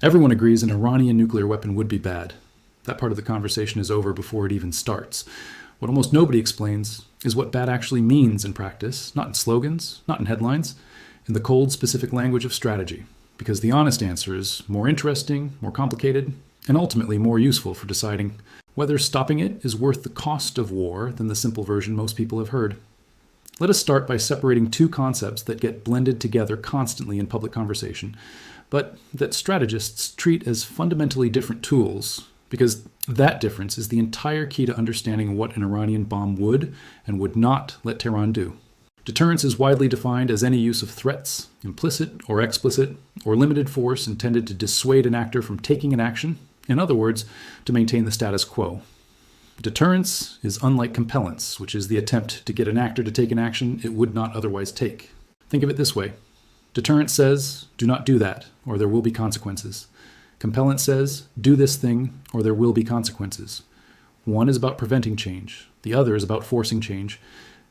Everyone agrees an Iranian nuclear weapon would be bad. That part of the conversation is over before it even starts. What almost nobody explains is what bad actually means in practice, not in slogans, not in headlines, in the cold, specific language of strategy. Because the honest answer is more interesting, more complicated, and ultimately more useful for deciding whether stopping it is worth the cost of war than the simple version most people have heard. Let us start by separating two concepts that get blended together constantly in public conversation, but that strategists treat as fundamentally different tools, because that difference is the entire key to understanding what an Iranian bomb would and would not let Tehran do. Deterrence is widely defined as any use of threats, implicit or explicit, or limited force intended to dissuade an actor from taking an action, in other words, to maintain the status quo. Deterrence is unlike compellence, which is the attempt to get an actor to take an action it would not otherwise take. Think of it this way. Deterrence says, do not do that, or there will be consequences. Compellence says, do this thing, or there will be consequences. One is about preventing change. The other is about forcing change.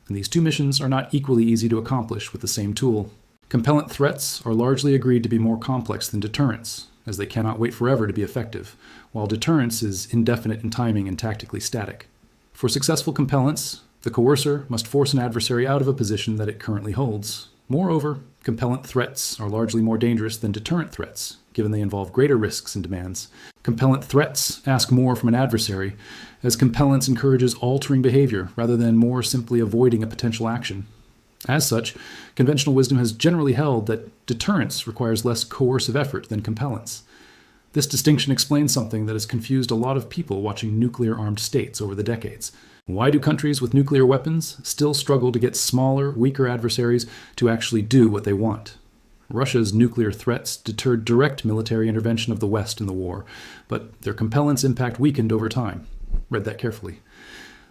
And these two missions are not equally easy to accomplish with the same tool. Compellent threats are largely agreed to be more complex than deterrence, as they cannot wait forever to be effective, while deterrence is indefinite in timing and tactically static. For successful compellence, the coercer must force an adversary out of a position that it currently holds. Moreover, compellent threats are largely more dangerous than deterrent threats, given they involve greater risks and demands. Compellent threats ask more from an adversary, as compellence encourages altering behavior rather than more simply avoiding a potential action. As such, conventional wisdom has generally held that deterrence requires less coercive effort than compellence. This distinction explains something that has confused a lot of people watching nuclear-armed states over the decades. Why do countries with nuclear weapons still struggle to get smaller, weaker adversaries to actually do what they want? Russia's nuclear threats deterred direct military intervention of the West in the war, but their compellence impact weakened over time. Read that carefully.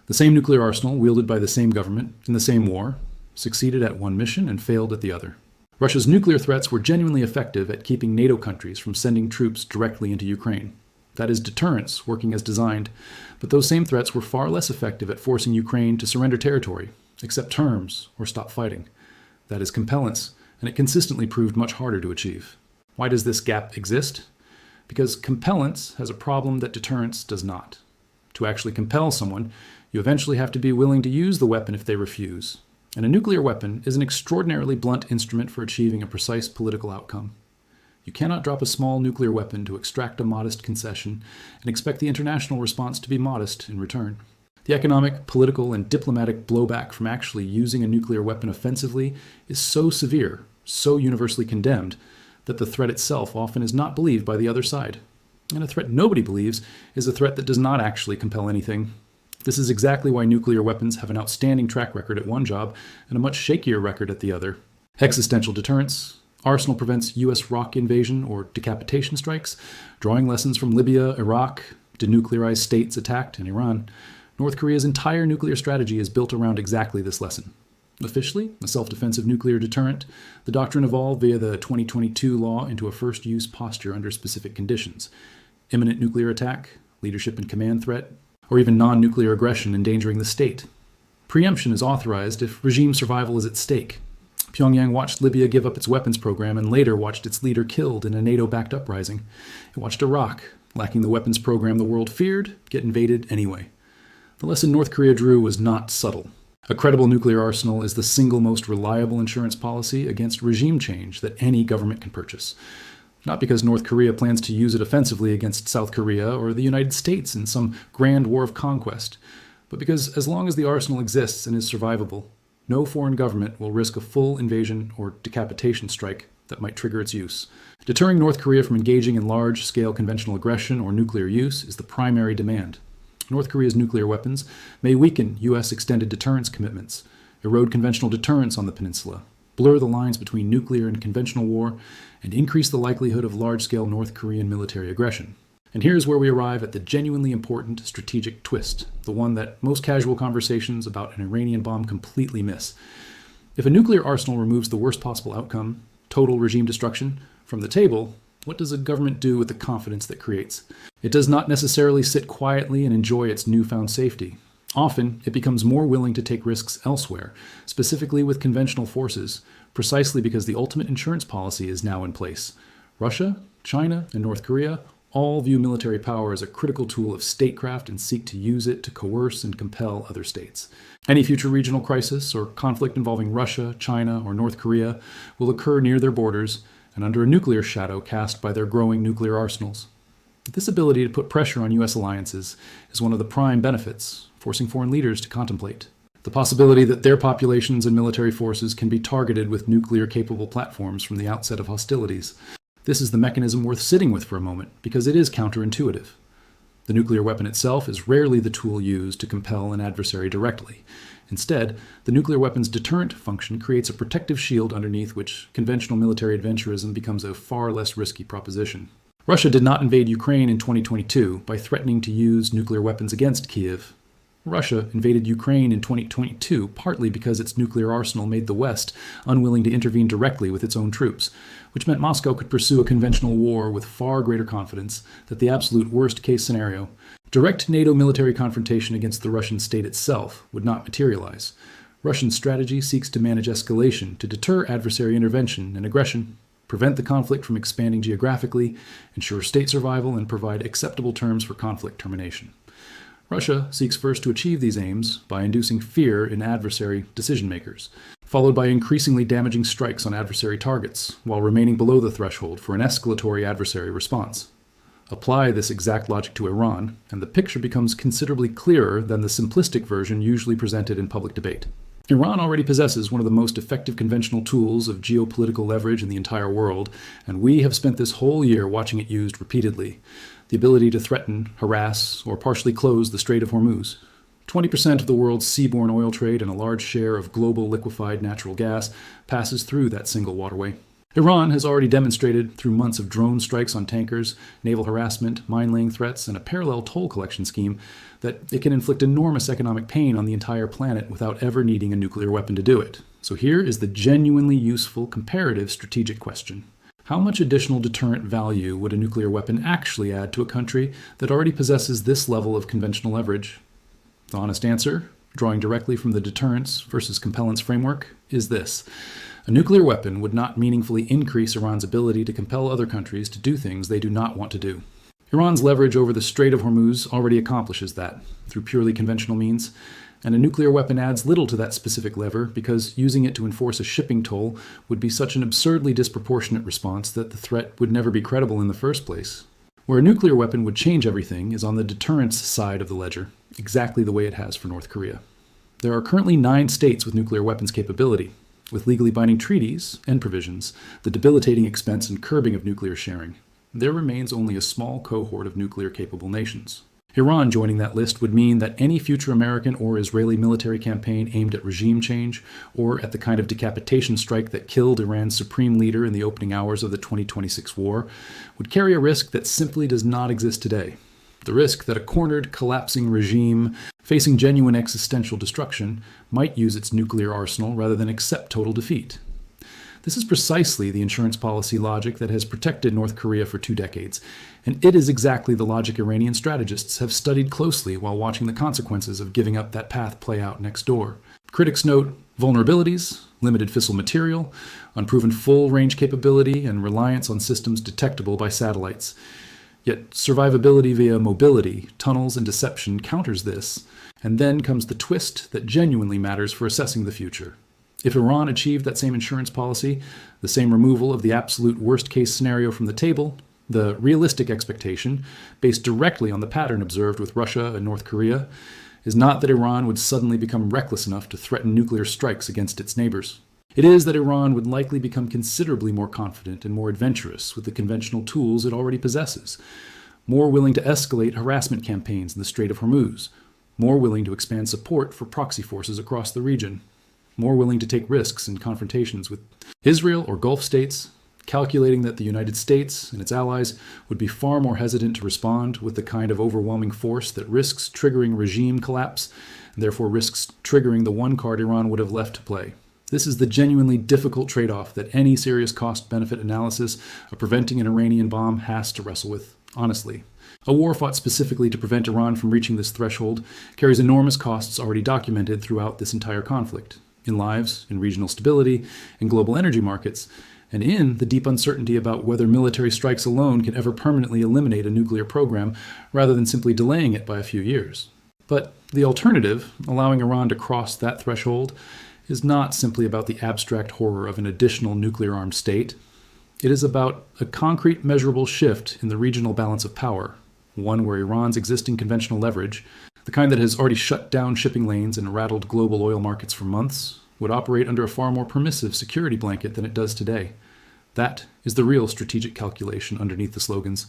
The same nuclear arsenal, wielded by the same government in the same war, succeeded at one mission and failed at the other. Russia's nuclear threats were genuinely effective at keeping NATO countries from sending troops directly into Ukraine. That is deterrence working as designed, but those same threats were far less effective at forcing Ukraine to surrender territory, accept terms, or stop fighting. That is compellence, and it consistently proved much harder to achieve. Why does this gap exist? Because compellence has a problem that deterrence does not. To actually compel someone, you eventually have to be willing to use the weapon if they refuse. And a nuclear weapon is an extraordinarily blunt instrument for achieving a precise political outcome. You cannot drop a small nuclear weapon to extract a modest concession and expect the international response to be modest in return. The economic, political, and diplomatic blowback from actually using a nuclear weapon offensively is so severe, so universally condemned, that the threat itself often is not believed by the other side. And a threat nobody believes is a threat that does not actually compel anything. This is exactly why nuclear weapons have an outstanding track record at one job and a much shakier record at the other. Existential deterrence. Arsenal prevents U.S. rock invasion or decapitation strikes, drawing lessons from Libya, Iraq, denuclearized states attacked, and Iran. North Korea's entire nuclear strategy is built around exactly this lesson. Officially, a self-defensive nuclear deterrent, the doctrine evolved via the 2022 law into a first-use posture under specific conditions. Imminent nuclear attack, leadership and command threat, or even non-nuclear aggression endangering the state. Preemption is authorized if regime survival is at stake. Pyongyang watched Libya give up its weapons program and later watched its leader killed in a NATO-backed uprising. It watched Iraq, lacking the weapons program the world feared, get invaded anyway. The lesson North Korea drew was not subtle. A credible nuclear arsenal is the single most reliable insurance policy against regime change that any government can purchase. Not because North Korea plans to use it offensively against South Korea or the United States in some grand war of conquest, but because as long as the arsenal exists and is survivable, no foreign government will risk a full invasion or decapitation strike that might trigger its use. Deterring North Korea from engaging in large-scale conventional aggression or nuclear use is the primary demand. North Korea's nuclear weapons may weaken U.S. extended deterrence commitments, erode conventional deterrence on the peninsula, blur the lines between nuclear and conventional war, and increase the likelihood of large-scale North Korean military aggression. And here's where we arrive at the genuinely important strategic twist, the one that most casual conversations about an Iranian bomb completely miss. If a nuclear arsenal removes the worst possible outcome, total regime destruction, from the table, what does a government do with the confidence that creates? It does not necessarily sit quietly and enjoy its newfound safety. Often, it becomes more willing to take risks elsewhere, specifically with conventional forces, precisely because the ultimate insurance policy is now in place. Russia China and North Korea all view military power as a critical tool of statecraft and seek to use it to coerce and compel other states. Any future regional crisis or conflict involving Russia, China, or North Korea will occur near their borders and under a nuclear shadow cast by their growing nuclear arsenals. This ability to put pressure on U.S. alliances is one of the prime benefits, forcing foreign leaders to contemplate the possibility that their populations and military forces can be targeted with nuclear-capable platforms from the outset of hostilities. This is the mechanism worth sitting with for a moment, because it is counterintuitive. The nuclear weapon itself is rarely the tool used to compel an adversary directly. Instead, the nuclear weapon's deterrent function creates a protective shield underneath which conventional military adventurism becomes a far less risky proposition. Russia did not invade Ukraine in 2022 by threatening to use nuclear weapons against Kiev. Russia invaded Ukraine in 2022 partly because its nuclear arsenal made the West unwilling to intervene directly with its own troops, which meant Moscow could pursue a conventional war with far greater confidence that the absolute worst-case scenario, direct NATO military confrontation against the Russian state itself, would not materialize. Russian strategy seeks to manage escalation to deter adversary intervention and aggression, prevent the conflict from expanding geographically, ensure state survival, and provide acceptable terms for conflict termination. Russia seeks first to achieve these aims by inducing fear in adversary decision-makers, followed by increasingly damaging strikes on adversary targets, while remaining below the threshold for an escalatory adversary response. Apply this exact logic to Iran, and the picture becomes considerably clearer than the simplistic version usually presented in public debate. Iran already possesses one of the most effective conventional tools of geopolitical leverage in the entire world, and we have spent this whole year watching it used repeatedly: the ability to threaten, harass, or partially close the Strait of Hormuz. 20% of the world's seaborne oil trade and a large share of global liquefied natural gas passes through that single waterway. Iran has already demonstrated, through months of drone strikes on tankers, naval harassment, mine-laying threats, and a parallel toll collection scheme, that it can inflict enormous economic pain on the entire planet without ever needing a nuclear weapon to do it. So here is the genuinely useful comparative strategic question. How much additional deterrent value would a nuclear weapon actually add to a country that already possesses this level of conventional leverage? The honest answer, drawing directly from the deterrence versus compellence framework, is this: a nuclear weapon would not meaningfully increase Iran's ability to compel other countries to do things they do not want to do. Iran's leverage over the Strait of Hormuz already accomplishes that, through purely conventional means, and a nuclear weapon adds little to that specific lever because using it to enforce a shipping toll would be such an absurdly disproportionate response that the threat would never be credible in the first place. Where a nuclear weapon would change everything is on the deterrence side of the ledger, exactly the way it has for North Korea. There are currently 9 states with nuclear weapons capability, with legally binding treaties and provisions, the debilitating expense and curbing of nuclear sharing. There remains only a small cohort of nuclear-capable nations. Iran joining that list would mean that any future American or Israeli military campaign aimed at regime change, or at the kind of decapitation strike that killed Iran's supreme leader in the opening hours of the 2026 war, would carry a risk that simply does not exist today. The risk that a cornered, collapsing regime facing genuine existential destruction might use its nuclear arsenal rather than accept total defeat. This is precisely the insurance policy logic that has protected North Korea for 2 decades, and it is exactly the logic Iranian strategists have studied closely while watching the consequences of giving up that path play out next door. Critics note vulnerabilities, limited fissile material, unproven full-range capability, and reliance on systems detectable by satellites. Yet survivability via mobility, tunnels, and deception counters this, and then comes the twist that genuinely matters for assessing the future. If Iran achieved that same insurance policy, the same removal of the absolute worst-case scenario from the table, the realistic expectation, based directly on the pattern observed with Russia and North Korea, is not that Iran would suddenly become reckless enough to threaten nuclear strikes against its neighbors. It is that Iran would likely become considerably more confident and more adventurous with the conventional tools it already possesses, more willing to escalate harassment campaigns in the Strait of Hormuz, more willing to expand support for proxy forces across the region, more willing to take risks in confrontations with Israel or Gulf states, calculating that the United States and its allies would be far more hesitant to respond with the kind of overwhelming force that risks triggering regime collapse, and therefore risks triggering the one card Iran would have left to play. This is the genuinely difficult trade-off that any serious cost-benefit analysis of preventing an Iranian bomb has to wrestle with, honestly. A war fought specifically to prevent Iran from reaching this threshold carries enormous costs already documented throughout this entire conflict, in lives, in regional stability, in global energy markets, and in the deep uncertainty about whether military strikes alone can ever permanently eliminate a nuclear program rather than simply delaying it by a few years. But the alternative, allowing Iran to cross that threshold, is not simply about the abstract horror of an additional nuclear-armed state. It is about a concrete, measurable shift in the regional balance of power, one where Iran's existing conventional leverage, the kind that has already shut down shipping lanes and rattled global oil markets for months, would operate under a far more permissive security blanket than it does today. That is the real strategic calculation underneath the slogans,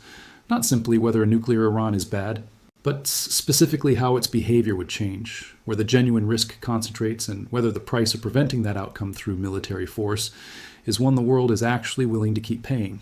not simply whether a nuclear Iran is bad, but specifically how its behavior would change, where the genuine risk concentrates, and whether the price of preventing that outcome through military force is one the world is actually willing to keep paying.